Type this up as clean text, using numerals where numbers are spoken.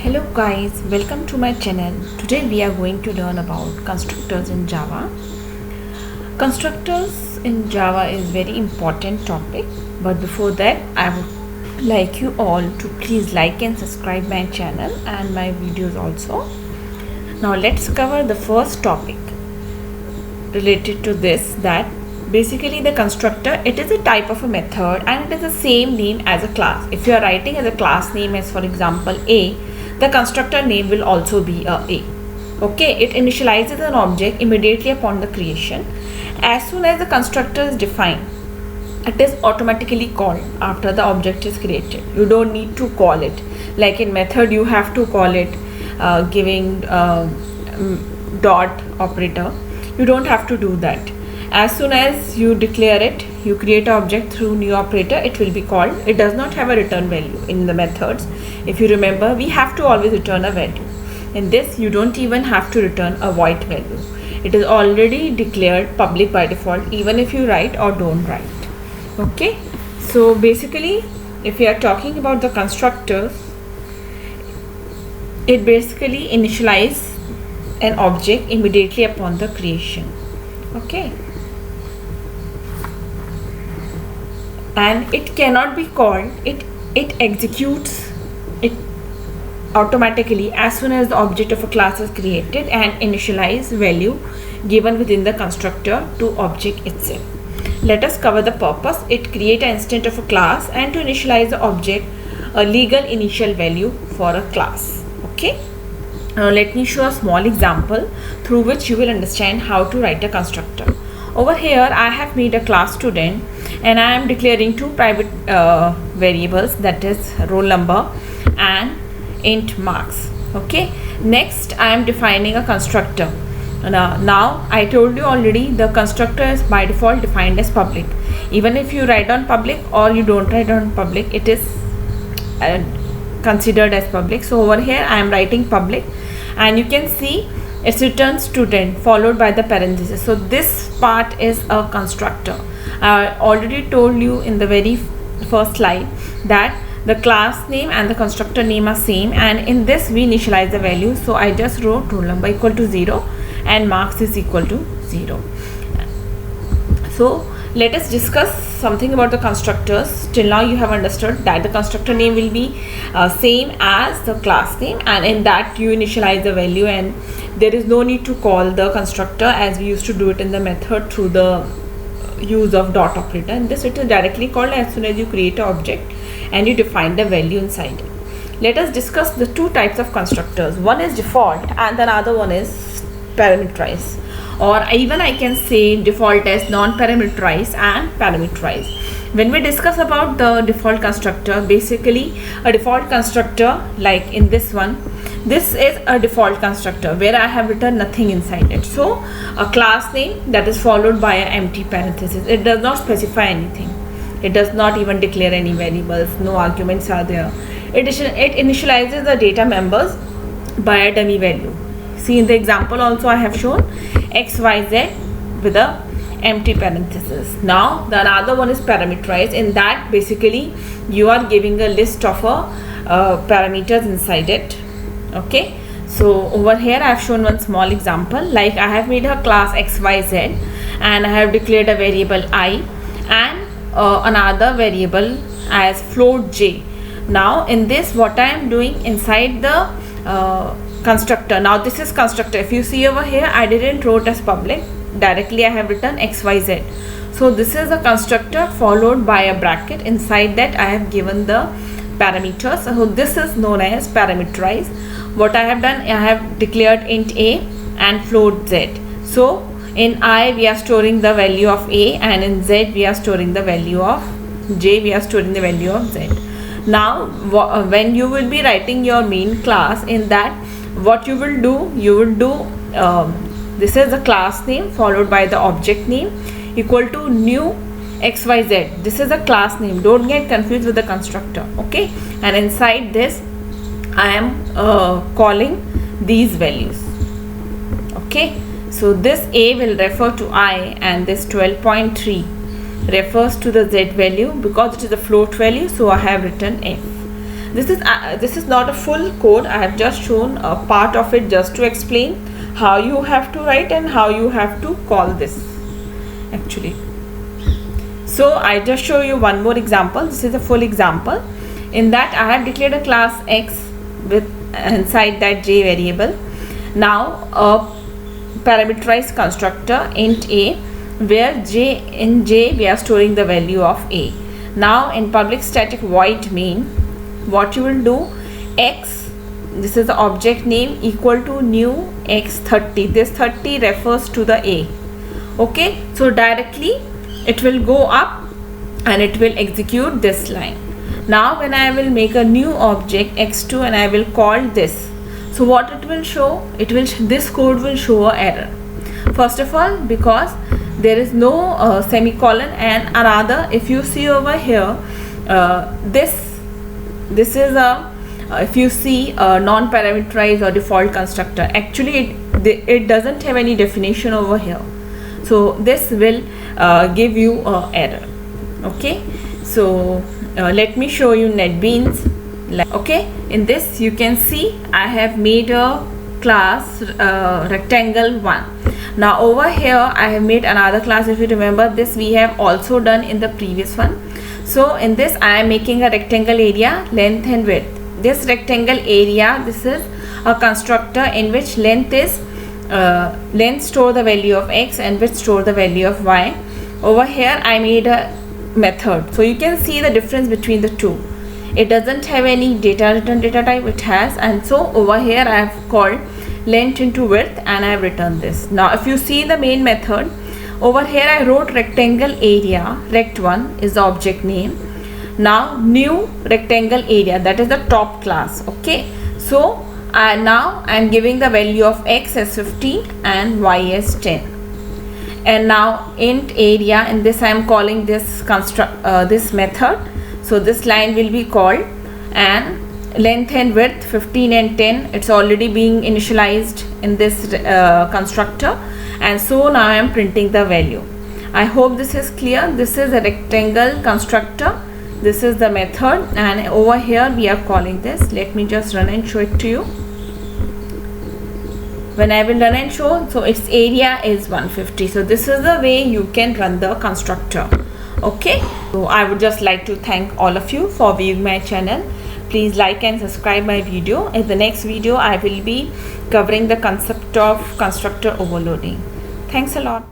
Hello guys, welcome to my channel. Today we are going to learn about constructors in Java. Constructors in Java is very important topic, but before that I would like you all to please like and subscribe my channel and my videos also. Now let's cover the first topic related to this, that basically the constructor, it is a type of a method and it is the same name as a class. If you are writing as a class name as for example A, the constructor name will also be a. Okay, it initializes an object immediately upon the creation. As soon as the constructor is defined, it is automatically called after the object is created. You don't need to call it. Like in method, you have to call it giving dot operator. You don't have to do that. As soon as you declare it, you create an object through new operator, it will be called. It does not have a return value in the methods. If you remember, we have to always return a value. In this, you don't even have to return a void value. It is already declared public by default, even if you write or don't write. Okay, so basically, if we are talking about the constructors, it basically initializes an object immediately upon the creation. Okay, and it cannot be called, it executes it automatically as soon as the object of a class is created and initialize value given within the constructor to object itself. Let us cover the purpose. It creates an instance of a class and to initialize the object a legal initial value for a class. Okay, let me show a small example through which you will understand how to write a constructor. Over here I have made a class student and I am declaring two private variables, that is roll number and int marks. Okay, next I am defining a constructor. Now I told you already, the constructor is by default defined as public. Even if you write on public or you don't write on public, it is considered as public. So over here I am writing public and you can see it returns student followed by the parenthesis. So this part is a constructor. I already told you in the very first slide that the class name and the constructor name are same, and in this we initialize the value. So I just wrote roll number equal to 0 and marks is equal to 0. So let us discuss something about the constructors. Till now you have understood that the constructor name will be same as the class name, and in that you initialize the value and there is no need to call the constructor as we used to do it in the method through the use of dot operator. In this it is directly called as soon as you create an object and you define the value inside it. Let us discuss the two types of constructors. One is default and the other one is parameterized, or even I can say default as non-parameterized and parameterized. When we discuss about the default constructor, basically a default constructor like in this one, this is a default constructor where I have written nothing inside it. So a class name that is followed by an empty parenthesis. It does not specify anything. It does not even declare any variables. No arguments are there. It initializes the data members by a dummy value. See, in the example also I have shown XYZ with a empty parenthesis. Now the another one is parameterized. In that basically you are giving a list of parameters inside it. Okay, so over here I have shown one small example. Like I have made a class XYZ and I have declared a variable I and another variable as float j. Now in this what I am doing inside the constructor, now this is constructor. If you see over here, I didn't wrote as public, directly I have written XYZ. So this is a constructor followed by a bracket. Inside that I have given the parameters. So this is known as parameterized. What I have done, I have declared int a and float z. So in I we are storing the value of a and in z we are storing the value of j, we are storing the value of z. Now when you will be writing your main class, in that what you will do, this is the class name followed by the object name equal to new XYZ. This is a class name, don't get confused with the constructor. Okay, and inside this I am calling these values. Okay, so this a will refer to I and this 12.3 refers to the z value because it is a float value, so I have written f. this is not a full code. I have just shown a part of it just to explain how you have to write and how you have to call this actually. So I just show you one more example. This is a full example. In that I have declared a class X with inside that J variable. Now a parameterized constructor int A, where in J we are storing the value of A. Now in public static void main, what you will do, X, this is the object name, equal to new X30. This 30 refers to the A. Okay, so directly it will go up and it will execute this line. Now when I will make a new object X2 and I will call this, so what it will show, this code will show an error. First of all, because there is no semicolon, and rather if you see over here, this is a if you see a non-parameterized or default constructor, actually it doesn't have any definition over here, so this will give you an error. Okay, so let me show you NetBeans. Okay, in this you can see I have made a class rectangle1. Now over here I have made another class. If you remember, this we have also done in the previous one. So in this I am making a rectangle area, length and width. This rectangle area, this is a constructor in which length is length store the value of X and width store the value of Y. Over here I made a method, so you can see the difference between the two. It doesn't have any return data type, it has, and so over here I have called length into width and I have returned this. Now if you see the main method, over here I wrote rectangle area, rect1 is the object name. Now new rectangle area, that is the top class. Okay, so now I am giving the value of X as 15 and Y as 10. And now int area, in this I am calling this this method. So this line will be called, and length and width 15 and 10, it's already being initialized in this constructor, and so now I am printing the value. I hope this is clear. This is a rectangle constructor, this is the method, and over here we are calling this. Let me just run and show it to you. When I will run and show, so its area is 150. So this is the way you can run the constructor. Okay, so I would just like to thank all of you for viewing my channel. Please like and subscribe my video. In the next video I will be covering the concept of constructor overloading. Thanks a lot.